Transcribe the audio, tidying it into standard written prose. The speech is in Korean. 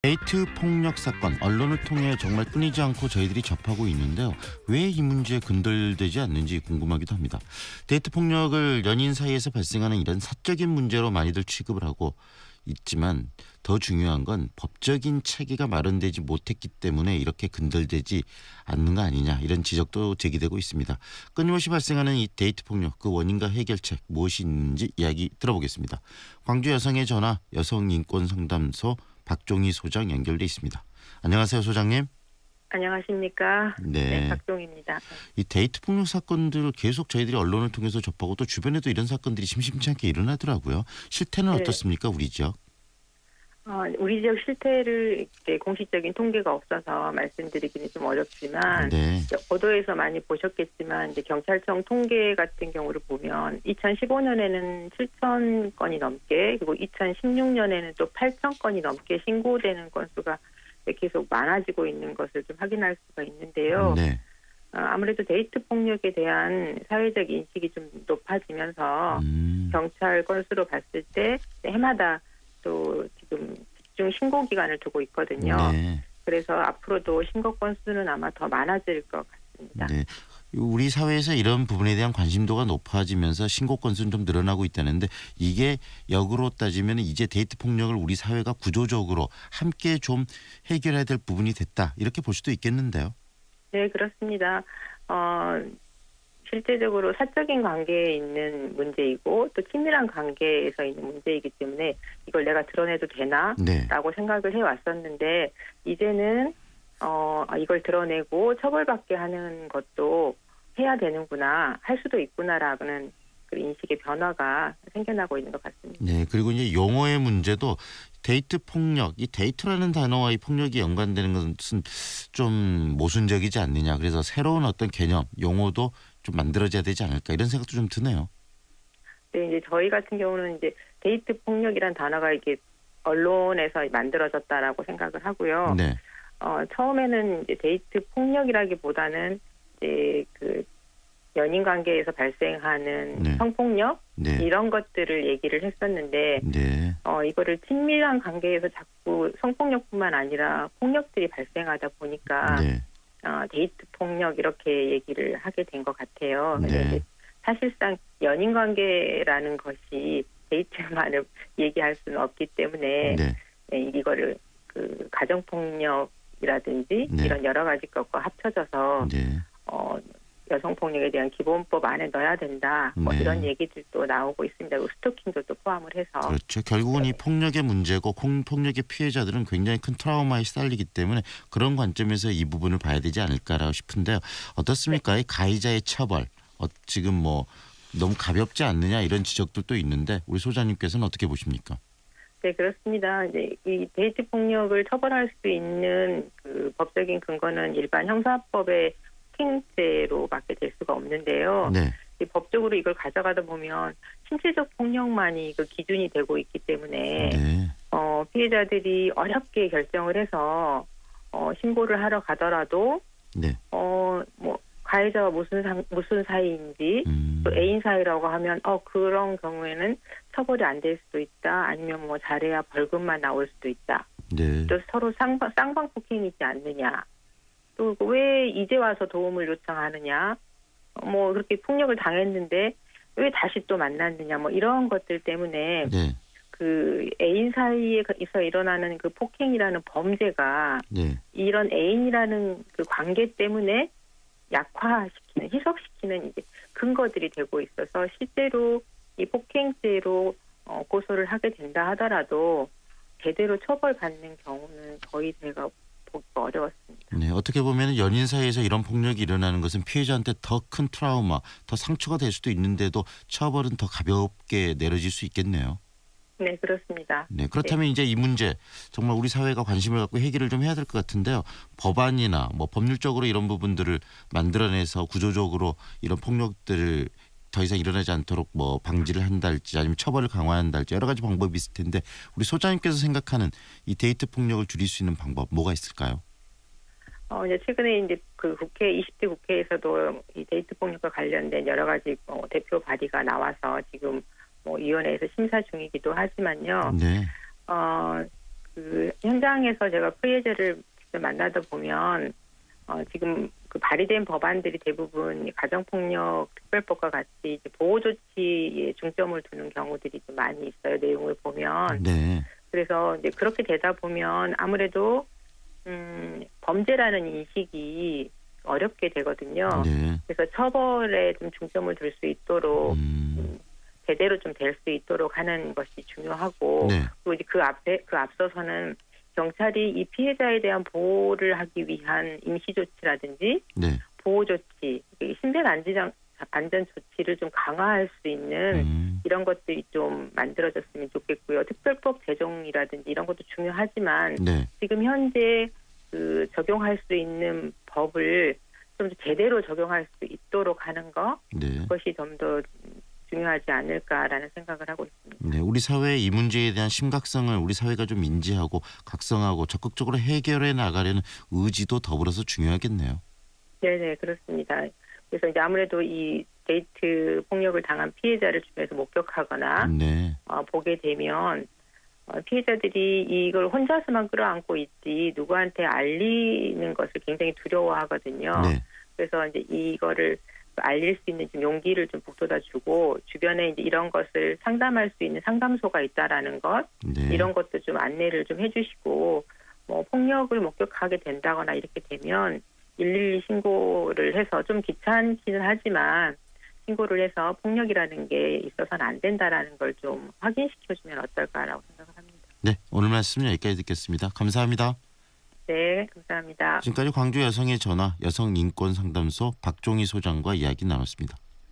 데이트 폭력 사건, 언론을 통해 정말 끊이지 않고 저희들이 접하고 있는데요. 왜 이 문제에 근절되지 않는지 궁금하기도 합니다. 데이트 폭력을 연인 사이에서 발생하는 이런 사적인 문제로 많이들 취급을 하고 있지만 더 중요한 건 법적인 체계가 마련되지 못했기 때문에 이렇게 근절되지 않는 거 아니냐, 이런 지적도 제기되고 있습니다. 끊임없이 발생하는 이 데이트 폭력, 그 원인과 해결책 무엇이 있는지 이야기 들어보겠습니다. 광주 여성의 전화 여성인권상담소 박종희 소장 연결돼 있습니다. 안녕하세요, 소장님. 안녕하십니까. 네, 네. 박종입니다. 이 데이트 폭력 사건들을 계속 저희들이 언론을 통해서 접하고 또 주변에도 이런 사건들이 심심치 않게 일어나더라고요. 실태는 네. 어떻습니까, 우리 지역? 우리 지역 실태를 이제 공식적인 통계가 없어서 말씀드리기는 좀 어렵지만, 네. 보도에서 많이 보셨겠지만, 이제 경찰청 통계 같은 경우를 보면 2015년에는 7천 건이 넘게, 그리고 2016년에는 또 8천 건이 넘게 신고되는 건수가 계속 많아지고 있는 것을 좀 확인할 수가 있는데요. 네. 아무래도 데이트 폭력에 대한 사회적 인식이 좀 높아지면서 경찰 건수로 봤을 때 해마다 또 지금 집중 신고 기간을 두고 있거든요. 네. 그래서 앞으로도 신고 건수는 아마 더 많아질 것 같습니다. 네. 우리 사회에서 이런 부분에 대한 관심도가 높아지면서 신고 건수는 좀 늘어나고 있다는데, 이게 역으로 따지면 이제 데이트 폭력을 우리 사회가 구조적으로 함께 좀 해결해야 될 부분이 됐다, 이렇게 볼 수도 있겠는데요. 네, 그렇습니다. 실제적으로 사적인 관계에 있는 문제이고 또 친밀한 관계에서 있는 문제이기 때문에 이걸 내가 드러내도 네. 되나라고 생각을 해왔었는데, 이제는 이걸 드러내고 처벌받게 하는 것도 해야 되는구나, 할 수도 있구나라는 그 인식의 변화가 생겨나고 있는 것 같습니다. 네, 그리고 이제 용어의 문제도 데이트 폭력, 이 데이트라는 단어와 이 폭력이 연관되는 것은 좀 모순적이지 않느냐. 그래서 새로운 어떤 개념, 용어도 좀 만들어져야 되지 않을까, 이런 생각도 좀 드네요. 네, 이제 저희 같은 경우는 이제 데이트 폭력이란 단어가 이게 언론에서 만들어졌다라고 생각을 하고요. 네, 처음에는 이제 데이트 폭력이라기보다는 이제 그 연인 관계에서 발생하는 네. 성폭력 네, 이런 것들을 얘기를 했었는데, 네, 이거를 친밀한 관계에서 자꾸 성폭력뿐만 아니라 폭력들이 발생하다 보니까 네, 데이트 폭력 이렇게 얘기를 하게 된 것 같아요. 근데 네. 이제 사실상 연인 관계라는 것이 데이트만을 얘기할 수는 없기 때문에 네, 이거를 그 가정 폭력이라든지 네. 이런 여러 가지 것과 합쳐져서 네. 여성 폭력에 대한 기본법 안에 넣어야 된다. 뭐 네. 이런 얘기들도 나오고 있습니다. 스토킹도 또 포함을 해서. 그렇죠. 결국은 이 폭력의 문제고 폭력의 피해자들은 굉장히 큰 트라우마에 시달리기 때문에 그런 관점에서 이 부분을 봐야 되지 않을까라고 싶은데요. 어떻습니까? 이 가해자의 처벌, 지금 뭐 너무 가볍지 않느냐, 이런 지적들도 있는데 우리 소장님께서는 어떻게 보십니까? 네, 그렇습니다. 이제 이 데이트 폭력을 처벌할 수 있는 그 법적인 근거는 일반 형사법의 폭행죄로밖에 될 수가 없는데요. 네, 이 법적으로 이걸 가져가다 보면 신체적 폭력만이 그 기준이 되고 있기 때문에 네, 피해자들이 어렵게 결정을 해서 신고를 하러 가더라도 네, 뭐 가해자와 무슨 사이인지 또 애인 사이라고 하면 그런 경우에는 처벌이 안 될 수도 있다. 아니면 뭐 잘해야 벌금만 나올 수도 있다. 네, 또 서로 쌍방 폭행이지 않느냐. 또 왜 이제 와서 도움을 요청하느냐. 뭐 그렇게 폭력을 당했는데 왜 다시 또 만났느냐. 뭐 이런 것들 때문에 네, 그 애인 사이에서 일어나는 그 폭행이라는 범죄가 네, 이런 애인이라는 그 관계 때문에 약화시키는, 희석시키는 이제 근거들이 되고 있어서 실제로 이 폭행죄로 고소를 하게 된다 하더라도 제대로 처벌받는 경우는 거의 제가 보기가 어려웠습니다. 네. 어떻게 보면 연인 사이에서 이런 폭력이 일어나는 것은 피해자한테 더 큰 트라우마, 더 상처가 될 수도 있는데도 처벌은 더 가볍게 내려질 수 있겠네요. 네, 그렇습니다. 네, 그렇다면 이제 이 문제 정말 우리 사회가 관심을 갖고 해결을 좀 해야 될 것 같은데요. 법안이나 뭐 법률적으로 이런 부분들을 만들어내서 구조적으로 이런 폭력들을 더 이상 일어나지 않도록 뭐 방지를 한달지 아니면 처벌을 강화한달지 여러 가지 방법이 있을 텐데, 우리 소장님께서 생각하는 이 데이트 폭력을 줄일 수 있는 방법 뭐가 있을까요? 이제 최근에 이제 그 20대 국회에서도 이 데이트 폭력과 관련된 여러 가지 대표 발의가 나와서 지금 뭐 위원회에서 심사 중이기도 하지만요. 네, 그 현장에서 제가 피해자를 직접 만나다 보면 지금 그 발의된 법안들이 대부분 가정폭력 특별법과 같이 이제 보호 조치에 중점을 두는 경우들이 좀 많이 있어요. 내용을 보면. 네. 그래서 이제 그렇게 되다 보면 아무래도 범죄라는 인식이 어렵게 되거든요. 네. 그래서 처벌에 좀 중점을 둘 수 있도록 제대로 좀 될 수 있도록 하는 것이 중요하고 네. 그리고 이제 그 앞서서는 경찰이 이 피해자에 대한 보호를 하기 위한 임시 조치라든지 네. 보호 조치, 신변 안전 조치를 좀 강화할 수 있는 이런 것들이 좀 만들어졌으면 좋겠고요. 특별법 제정이라든지 이런 것도 중요하지만 네. 지금 현재 그 적용할 수 있는 법을 좀 제대로 적용할 수 있도록 하는 것 네. 그것이 좀 더 중요하지 않을까라는 생각을 하고 있습니다. 네, 우리 사회의 이 문제에 대한 심각성을 우리 사회가 좀 인지하고 각성하고 적극적으로 해결해 나가려는 의지도 더불어서 중요하겠네요. 네네 그렇습니다. 그래서 이제 아무래도 이 데이트 폭력을 당한 피해자를 주변에서 목격하거나 네. 보게 되면 피해자들이 이걸 혼자서만 끌어안고 있지 누구한테 알리는 것을 굉장히 두려워하거든요. 네. 그래서 이제 이거를 알릴 수 있는 좀 용기를 좀 북돋아주고 주변에 이제 이런 것을 상담할 수 있는 상담소가 있다라는 것 네. 이런 것도 좀 안내를 좀 해주시고 뭐 폭력을 목격하게 된다거나 이렇게 되면 112 신고를 해서 좀 귀찮기는 하지만 신고를 해서 폭력이라는 게 있어서는 안 된다라는 걸 좀 확인시켜주면 어떨까라고 생각을 합니다. 네, 오늘 말씀 여기까지 듣겠습니다. 감사합니다. 네, 감사합니다. 지금까지 광주 여성의 전화 여성인권상담소 박종희 소장과 이야기 나눴습니다.